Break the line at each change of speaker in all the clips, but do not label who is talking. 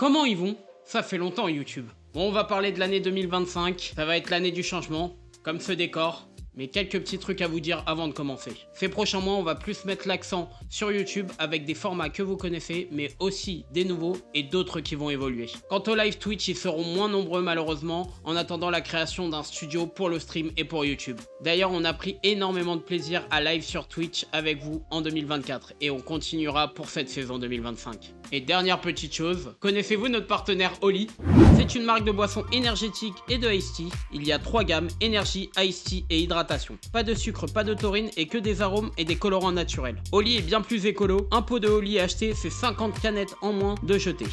Comment ils vont? Ça fait longtemps YouTube. Bon, on va parler de l'année 2025, ça va être l'année du changement, comme ce décor. Mais quelques petits trucs à vous dire avant de commencer. Ces prochains mois, on va plus mettre l'accent sur YouTube avec des formats que vous connaissez, mais aussi des nouveaux et d'autres qui vont évoluer. Quant aux live Twitch, ils seront moins nombreux malheureusement, en attendant la création d'un studio pour le stream et pour YouTube. D'ailleurs, on a pris énormément de plaisir à live sur Twitch avec vous en 2024 et on continuera pour cette saison 2025. Et dernière petite chose, connaissez-vous notre partenaire Oli? C'est une marque de boissons énergétiques et de Iced Tea. Il y a 3 gammes, énergie, Iced Tea et hydratation. Pas de sucre, pas de taurine et que des arômes et des colorants naturels. Oli est bien plus écolo. Un pot de Oli acheté, c'est 50 canettes en moins de jeter.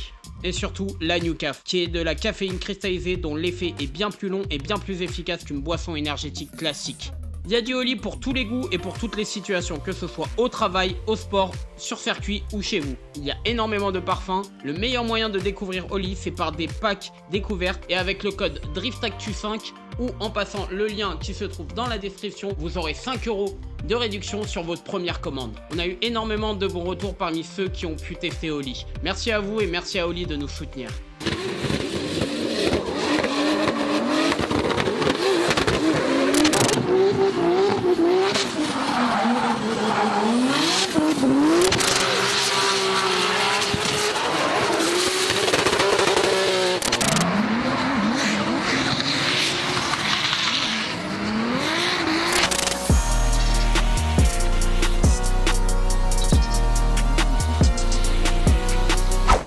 Et surtout, la New Caf, qui est de la caféine cristallisée dont l'effet est bien plus long et bien plus efficace qu'une boisson énergétique classique. Il y a du Oli pour tous les goûts et pour toutes les situations, que ce soit au travail, au sport, sur circuit ou chez vous. Il y a énormément de parfums. Le meilleur moyen de découvrir Oli, c'est par des packs découvertes et avec le code DriftActu5 ou en passant le lien qui se trouve dans la description, vous aurez 5 € de réduction sur votre première commande. On a eu énormément de bons retours parmi ceux qui ont pu tester Oli. Merci à vous et merci à Oli de nous soutenir.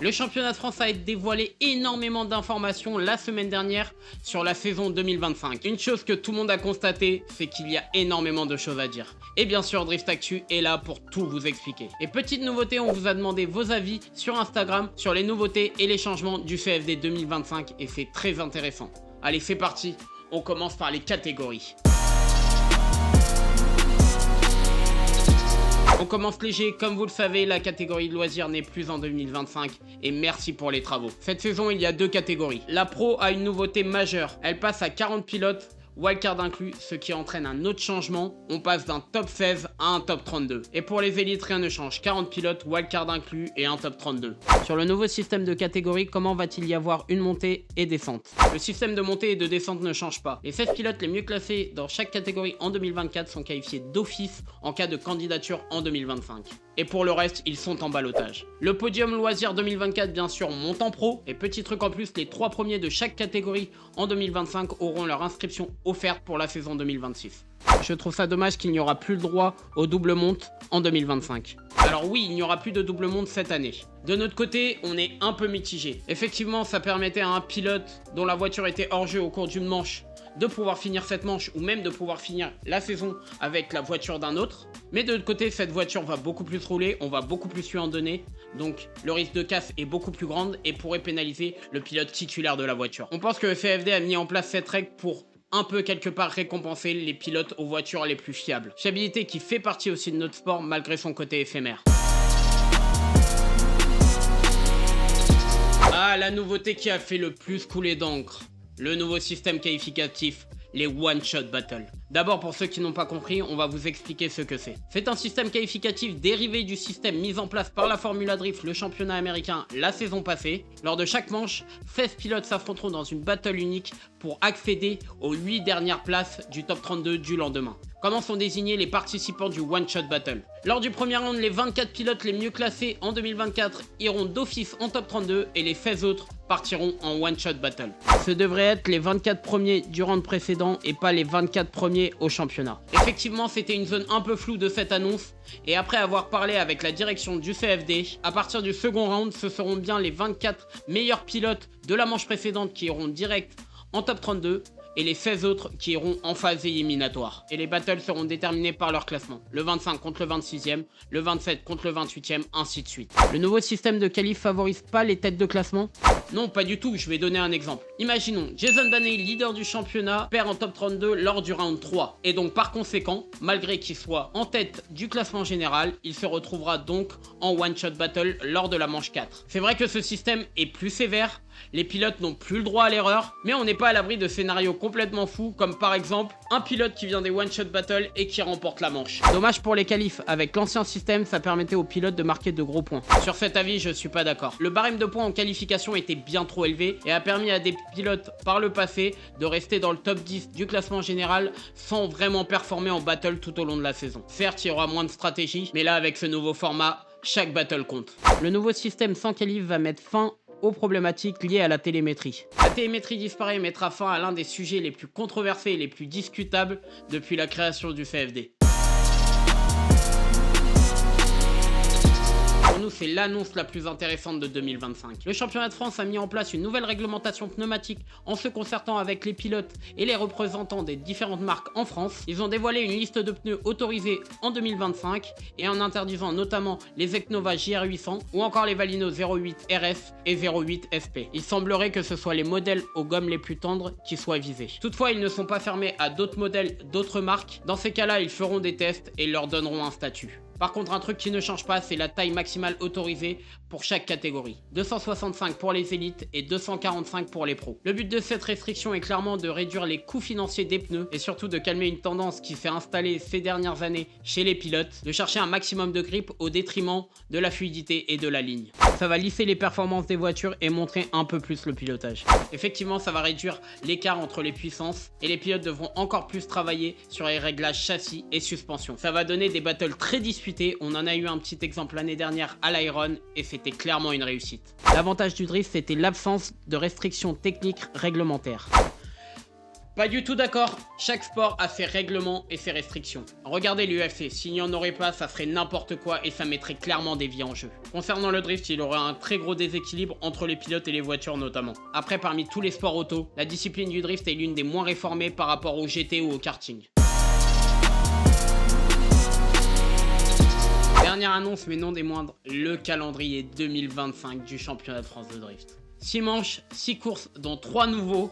Le championnat de France a dévoilé énormément d'informations la semaine dernière sur la saison 2025. Une chose que tout le monde a constaté, c'est qu'il y a énormément de choses à dire. Et bien sûr, Drift Actu est là pour tout vous expliquer. Et petite nouveauté, on vous a demandé vos avis sur Instagram sur les nouveautés et les changements du CFD 2025 et c'est très intéressant. Allez, c'est parti, on commence par les catégories. On commence léger, comme vous le savez, la catégorie de loisirs n'est plus en 2025 et merci pour les travaux. Cette saison, il y a 2 catégories. La Pro a une nouveauté majeure, elle passe à 40 pilotes, wildcard inclus, ce qui entraîne un autre changement. On passe d'un top 16 à un top 32. Et pour les élites, rien ne change, 40 pilotes, wildcard inclus et un top 32. Sur le nouveau système de catégorie, comment va-t-il y avoir une montée et descente? Le système de montée et de descente ne change pas. Les 16 pilotes les mieux classés dans chaque catégorie en 2024 sont qualifiés d'office en cas de candidature en 2025. Et pour le reste, ils sont en ballottage. Le podium loisir 2024, bien sûr, monte en pro. Et petit truc en plus, les 3 premiers de chaque catégorie en 2025 auront leur inscription offerte pour la saison 2026. Je trouve ça dommage qu'il n'y aura plus le droit au double monte en 2025. Alors oui, il n'y aura plus de double monte cette année. De notre côté, on est un peu mitigé. Effectivement, ça permettait à un pilote dont la voiture était hors jeu au cours d'une manche de pouvoir finir cette manche ou même de pouvoir finir la saison avec la voiture d'un autre. Mais de l'autre côté, cette voiture va beaucoup plus rouler, on va beaucoup plus lui en donner. Donc le risque de casse est beaucoup plus grand et pourrait pénaliser le pilote titulaire de la voiture. On pense que le CFD a mis en place cette règle pour un peu quelque part récompenser les pilotes aux voitures les plus fiables. Fiabilité qui fait partie aussi de notre sport malgré son côté éphémère. Ah, la nouveauté qui a fait le plus couler d'encre. Le nouveau système qualificatif, les One Shot Battle. D'abord, pour ceux qui n'ont pas compris, on va vous expliquer ce que c'est. C'est un système qualificatif dérivé du système mis en place par la Formula Drift, le championnat américain, la saison passée. Lors de chaque manche, 16 pilotes s'affronteront dans une battle unique pour accéder aux 8 dernières places du top 32 du lendemain. Comment sont désignés les participants du One Shot Battle? Lors du premier round, les 24 pilotes les mieux classés en 2024 iront d'office en top 32 et les 16 autres partiront en One Shot Battle. Ce devrait être les 24 premiers du round précédent et pas les 24 premiers au championnat. Effectivement, c'était une zone un peu floue de cette annonce et après avoir parlé avec la direction du CFD, à partir du second round, ce seront bien les 24 meilleurs pilotes de la manche précédente qui iront direct en top 32 et les 16 autres qui iront en phase éliminatoire. Et les battles seront déterminés par leur classement. Le 25 contre le 26e, le 27 contre le 28e, ainsi de suite. Le nouveau système de qualif favorise pas les têtes de classement. Non, pas du tout, je vais donner un exemple. Imaginons, Jason Baney, leader du championnat, perd en top 32 lors du round 3. Et donc par conséquent, malgré qu'il soit en tête du classement général, il se retrouvera donc en one-shot battle lors de la manche 4. C'est vrai que ce système est plus sévère, les pilotes n'ont plus le droit à l'erreur, mais on n'est pas à l'abri de scénarios complètement fous, comme par exemple un pilote qui vient des one-shot battle et qui remporte la manche. Dommage pour les qualifs, avec l'ancien système, ça permettait aux pilotes de marquer de gros points. Sur cet avis, je suis pas d'accord. Le barème de points en qualification était bien trop élevé et a permis à des pilotes par le passé de rester dans le top 10 du classement général sans vraiment performer en battle tout au long de la saison. Certes, il y aura moins de stratégie, mais là avec ce nouveau format, chaque battle compte. Le nouveau système sans qualif va mettre fin aux problématiques liées à la télémétrie. La télémétrie disparaît et mettra fin à l'un des sujets les plus controversés et les plus discutables depuis la création du CFD. Pour nous, c'est l'annonce la plus intéressante de 2025. Le championnat de France a mis en place une nouvelle réglementation pneumatique en se concertant avec les pilotes et les représentants des différentes marques en France. Ils ont dévoilé une liste de pneus autorisés en 2025 et en interdisant notamment les Ecnova JR800 ou encore les Valino 08 RS et 08 SP. Il semblerait que ce soit les modèles aux gommes les plus tendres qui soient visés. Toutefois, ils ne sont pas fermés à d'autres modèles d'autres marques. Dans ces cas-là, ils feront des tests et leur donneront un statut. Par contre, un truc qui ne change pas, c'est la taille maximale autorisée pour chaque catégorie. 265 pour les élites et 245 pour les pros. Le but de cette restriction est clairement de réduire les coûts financiers des pneus et surtout de calmer une tendance qui s'est installée ces dernières années chez les pilotes, de chercher un maximum de grip au détriment de la fluidité et de la ligne. Ça va lisser les performances des voitures et montrer un peu plus le pilotage. Effectivement, ça va réduire l'écart entre les puissances et les pilotes devront encore plus travailler sur les réglages châssis et suspension. Ça va donner des battles très disputés. On en a eu un petit exemple l'année dernière à l'Iron et c'était clairement une réussite. L'avantage du drift, c'était l'absence de restrictions techniques réglementaires. Pas du tout d'accord, chaque sport a ses règlements et ses restrictions. Regardez l'UFC, s'il n'y en aurait pas, ça ferait n'importe quoi et ça mettrait clairement des vies en jeu. Concernant le drift, il aurait un très gros déséquilibre entre les pilotes et les voitures notamment. Après, parmi tous les sports auto, la discipline du drift est l'une des moins réformées par rapport au GT ou au karting. Dernière annonce mais non des moindres, le calendrier 2025 du championnat de France de drift. 6 manches, 6 courses dont 3 nouveaux,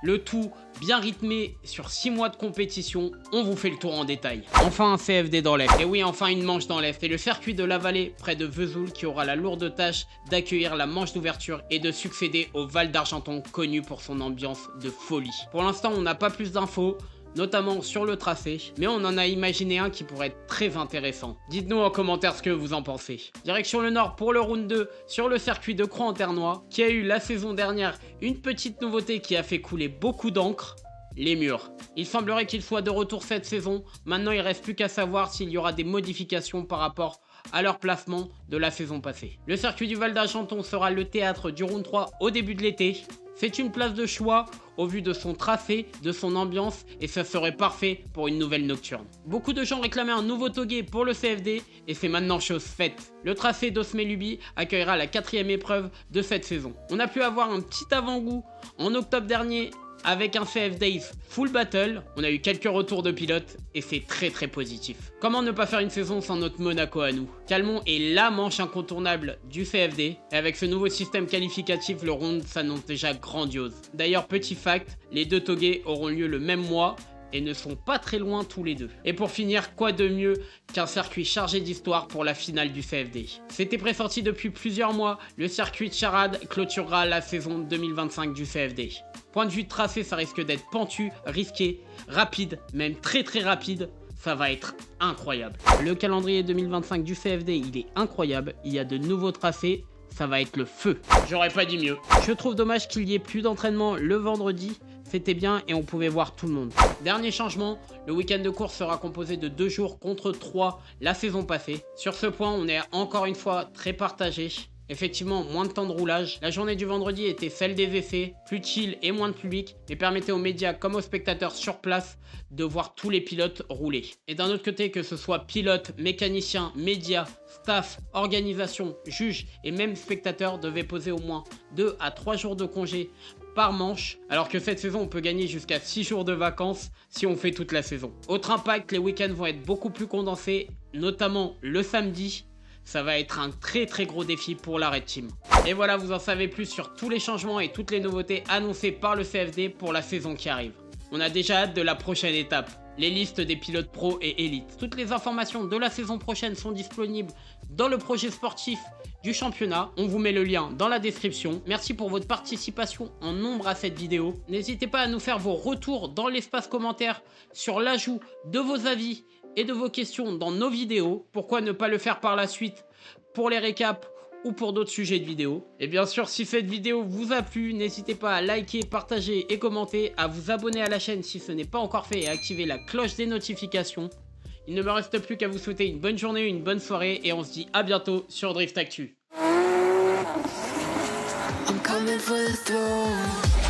le tout bien rythmé sur 6 mois de compétition, on vous fait le tour en détail. Enfin un CFD dans l'Est, et oui enfin une manche dans l'Est, et le circuit de la Vallée près de Vesoul qui aura la lourde tâche d'accueillir la manche d'ouverture et de succéder au Val d'Argenton connu pour son ambiance de folie. Pour l'instant on n'a pas plus d'infos, notamment sur le tracé, mais on en a imaginé un qui pourrait être très intéressant. Dites-nous en commentaire ce que vous en pensez. Direction le nord pour le round 2 sur le circuit de Croix-en-Ternois, qui a eu la saison dernière une petite nouveauté qui a fait couler beaucoup d'encre, les murs. Il semblerait qu'il soit de retour cette saison, maintenant il reste plus qu'à savoir s'il y aura des modifications par rapport à leur placement de la saison passée. Le circuit du Val d'Argenton sera le théâtre du round 3 au début de l'été. C'est une place de choix au vu de son tracé, de son ambiance et ça serait parfait pour une nouvelle nocturne. Beaucoup de gens réclamaient un nouveau toguet pour le CFD et c'est maintenant chose faite. Le tracé d'Osmelubi accueillera la 4e épreuve de cette saison. On a pu avoir un petit avant-goût en octobre dernier avec un CFD full battle, on a eu quelques retours de pilotes et c'est très positif. Comment ne pas faire une saison sans notre Monaco à nous? Calmon est la manche incontournable du CFD et avec ce nouveau système qualificatif, le round s'annonce déjà grandiose. D'ailleurs, petit fact, les deux toguets auront lieu le même mois et ne sont pas très loin tous les deux. Et pour finir, quoi de mieux qu'un circuit chargé d'histoire pour la finale du CFD. C'était pressenti depuis plusieurs mois, le circuit de Charade clôturera la saison 2025 du CFD. Point de vue de tracé, ça risque d'être pentu, risqué, rapide, même très rapide. Ça va être incroyable. Le calendrier 2025 du CFD, il est incroyable. Il y a de nouveaux tracés. Ça va être le feu. J'aurais pas dit mieux. Je trouve dommage qu'il y ait plus d'entraînement le vendredi. C'était bien et on pouvait voir tout le monde. Dernier changement, le week-end de course sera composé de 2 jours contre 3 la saison passée. Sur ce point, on est encore une fois très partagé. Effectivement, moins de temps de roulage. La journée du vendredi était celle des essais, plus chill et moins de public, mais permettait aux médias comme aux spectateurs sur place de voir tous les pilotes rouler. Et d'un autre côté, que ce soit pilotes, mécaniciens, médias, staff, organisation, juges et même spectateurs devaient poser au moins 2 à 3 jours de congé par manche, alors que cette saison on peut gagner jusqu'à 6 jours de vacances si on fait toute la saison. Autre impact, les week-ends vont être beaucoup plus condensés, notamment le samedi. ça va être un très gros défi pour la Red Team. Et voilà, vous en savez plus sur tous les changements et toutes les nouveautés annoncées par le CFD pour la saison qui arrive. On a déjà hâte de la prochaine étape, les listes des pilotes pro et élites. Toutes les informations de la saison prochaine sont disponibles dans le projet sportif du championnat. On vous met le lien dans la description. Merci pour votre participation en nombre à cette vidéo. N'hésitez pas à nous faire vos retours dans l'espace commentaire sur l'ajout de vos avis et de vos questions dans nos vidéos. Pourquoi ne pas le faire par la suite pour les récaps ou pour d'autres sujets de vidéo. Et bien sûr, si cette vidéo vous a plu, n'hésitez pas à liker, partager et commenter, à vous abonner à la chaîne si ce n'est pas encore fait et à activer la cloche des notifications. Il ne me reste plus qu'à vous souhaiter une bonne journée, une bonne soirée et on se dit à bientôt sur Drift Actu. I'm coming for the throne.